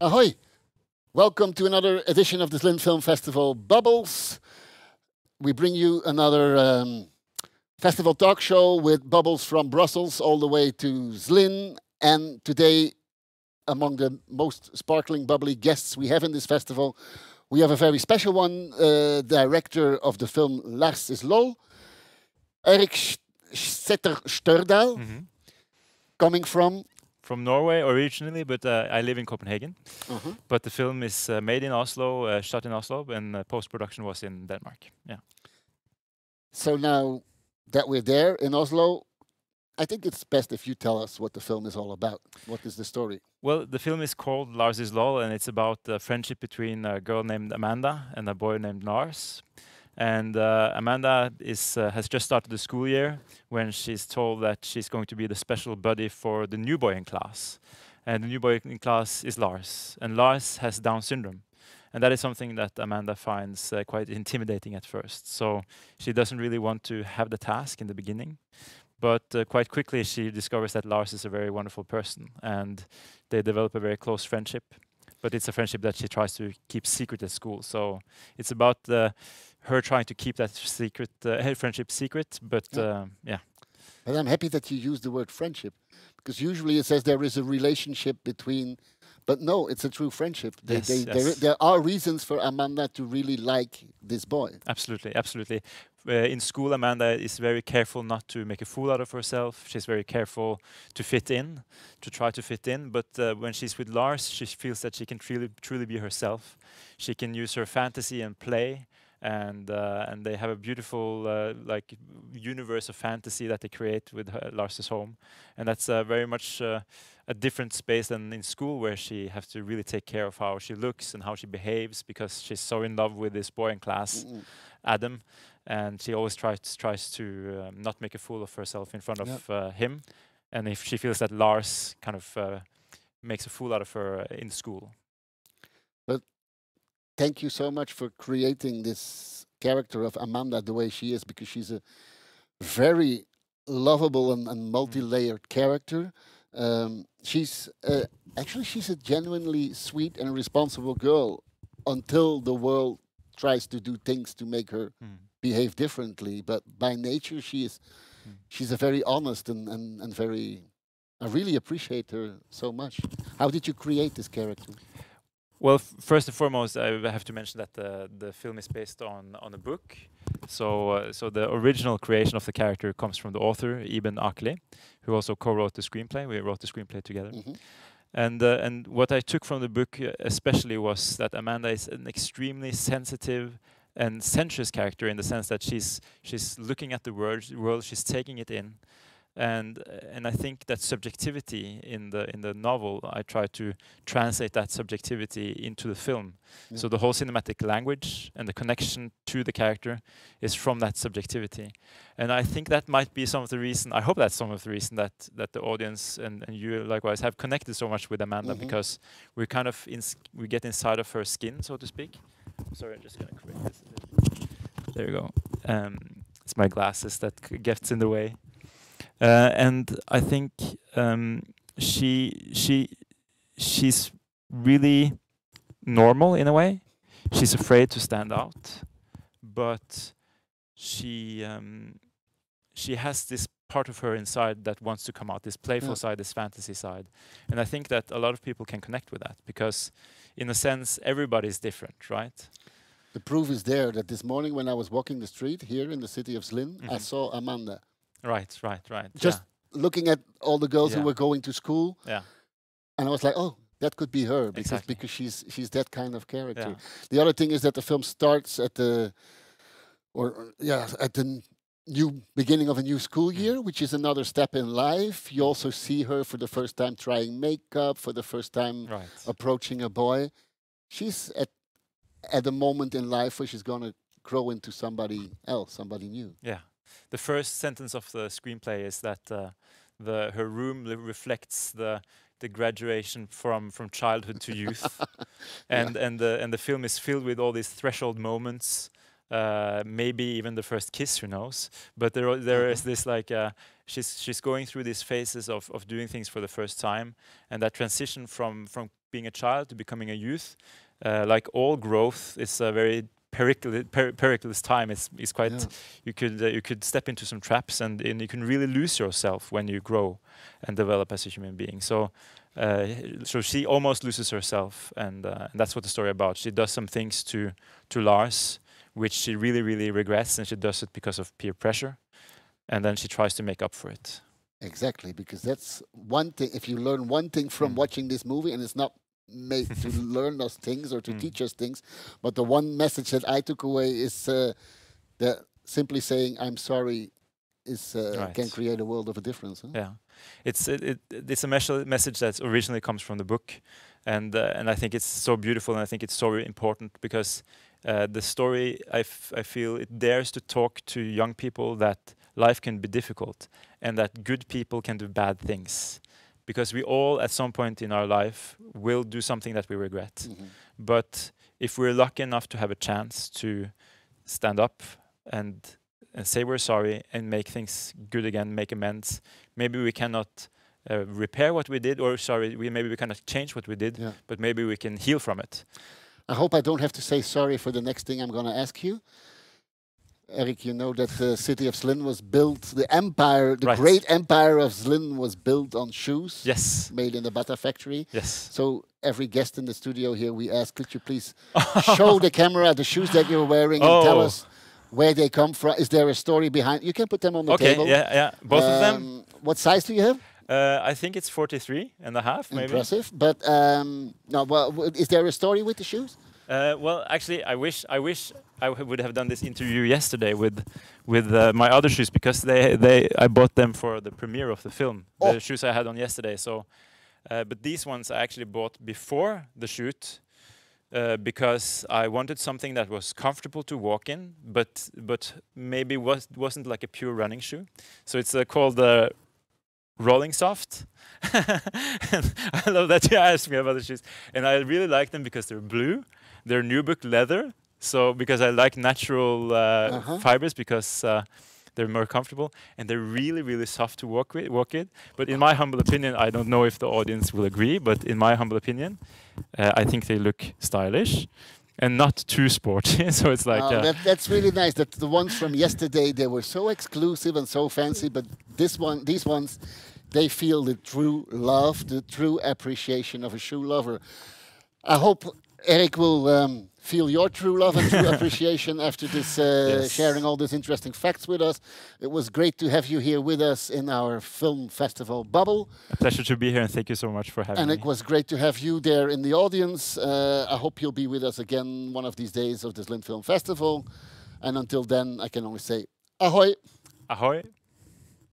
Ahoy! Welcome to another edition of the Zlin Film Festival Bubbles. We bring you another festival talk show with Bubbles from Brussels all the way to Zlin. And today, among the most sparkling, bubbly guests we have in this festival, we have a very special one, director of the film Lars is Lol, Eirik Sæter Stordahl, coming from Norway originally, but I live in Copenhagen. Uh-huh. But the film is made in Oslo, shot in Oslo, and post-production was in Denmark. Yeah. So now that we're there in Oslo, I think it's best if you tell us what the film is all about. What is the story? Well, the film is called Lars is Lol, and it's about the friendship between a girl named Amanda and a boy named Lars. And Amanda has just started the school year when she's told that she's going to be the special buddy for the new boy in class. And the new boy in class is Lars. And Lars has Down syndrome. And that is something that Amanda finds quite intimidating at first. So she doesn't really want to have the task in the beginning. But quite quickly she discovers that Lars is a very wonderful person. And they develop a very close friendship. But it's a friendship that she tries to keep secret at school. So it's about her trying to keep that secret, her friendship secret. But yeah. But I'm happy that you use the word friendship, because usually it says there is a relationship between, but no, it's a true friendship. There are reasons for Amanda to really like this boy. Absolutely, absolutely. In school, Amanda is very careful not to make a fool out of herself. She's very careful to fit in, to try to fit in. But when she's with Lars, she feels that she can truly be herself. She can use her fantasy and play. And they have a beautiful like universe of fantasy that they create with Lars's home, and that's very much a different space than in school, where she has to really take care of how she looks and how she behaves, because she's so in love with this boy in class, Adam, and she always tries to not make a fool of herself in front of him, and if she feels that Lars kind of makes a fool out of her in school. But thank you so much for creating this character of Amanda the way she is, because she's a very lovable and multi-layered character. She's a genuinely sweet and responsible girl until the world tries to do things to make her behave differently. But by nature, she's a very honest and very. I really appreciate her so much. How did you create this character? Well, first and foremost, I have to mention that the film is based on a book. So the original creation of the character comes from the author, Iben Akerlie, who also co-wrote the screenplay. We wrote the screenplay together. And what I took from the book especially was that Amanda is an extremely sensitive and sensuous character, in the sense that she's looking at the world, she's taking it in. And I think that subjectivity in the novel, I try to translate that subjectivity into the film. So the whole cinematic language and the connection to the character is from that subjectivity. And I think that might be some of the reason, I hope that's some of the reason that the audience and you likewise have connected so much with Amanda, because we're kind of, we get inside of her skin, so to speak. Sorry, I'm just going to correct this. There you go. It's my glasses that gets in the way. And I think she's really normal in a way. She's afraid to stand out, but she has this part of her inside that wants to come out, this playful side, this fantasy side. And I think that a lot of people can connect with that, because in a sense everybody's different, right? The proof is there that this morning when I was walking the street here in the city of Zlin, I saw Amanda. Right. Just looking at all the girls who were going to school, and I was like, "Oh, that could be her," because she's that kind of character. The other thing is that the film starts at the new beginning of a new school year, which is another step in life. You also see her for the first time trying makeup, for the first time approaching a boy. She's at a moment in life where she's gonna grow into somebody else, somebody new. Yeah. The first sentence of the screenplay is that her room reflects the graduation from childhood to youth, and the film is filled with all these threshold moments maybe even the first kiss, who knows? But there is this like she's going through these phases of doing things for the first time, and that transition from being a child to becoming a youth, like all growth, is a very perilous time. It's quite you could step into some traps, and you can really lose yourself when you grow and develop as a human being. So she almost loses herself, and that's what the story about. She does some things to Lars which she really regrets, and she does it because of peer pressure, and then she tries to make up for it. Exactly, because that's one thing. If you learn one thing from watching this movie, and it's not made to learn us things or to teach us things, but the one message that I took away is that simply saying "I'm sorry" is can create a world of a difference. Huh? Yeah, it's a message that originally comes from the book, and I think it's so beautiful, and I think it's so important because the story, I feel it dares to talk to young people that life can be difficult and that good people can do bad things, because we all at some point in our life will do something that we regret. But if we're lucky enough to have a chance to stand up and say we're sorry and make things good again, make amends, maybe we cannot repair what we did, or maybe we cannot change what we did, but maybe we can heal from it. I hope I don't have to say sorry for the next thing I'm going to ask you. Eirik, you know that the city of Zlin was built, the empire, the great empire of Zlin was built on shoes. Yes. Made in the butter factory. Yes. So every guest in the studio here, we ask, could you please show the camera the shoes that you're wearing and tell us where they come from? Is there a story behind? You can put them on the table. Okay, yeah. Both of them. What size do you have? I think it's 43.5, maybe. Impressive. But no, well, is there a story with the shoes? Well, actually, I wish I would have done this interview yesterday with my other shoes, because I bought them for the premiere of the film. The shoes I had on yesterday. So, but these ones I actually bought before the shoot, because I wanted something that was comfortable to walk in, but maybe wasn't like a pure running shoe. So it's called the Rolling Soft. And I love that you asked me about the shoes, and I really like them because they're blue. They're nubuck leather, so because I like natural fibers, because they're more comfortable, and they're really soft to walk in. But in my humble opinion, I don't know if the audience will agree, but in my humble opinion, I think they look stylish and not too sporty. So it's like that's really nice. That the ones from yesterday, they were so exclusive and so fancy, but these ones, they feel the true love, the true appreciation of a shoe lover. I hope Eirik will feel your true love and true appreciation after this sharing all these interesting facts with us. It was great to have you here with us in our film festival bubble. A pleasure to be here, and thank you so much for having me. And it was great to have you there in the audience. I hope you'll be with us again one of these days of the Zlin Film Festival. And until then, I can only say ahoy. Ahoy.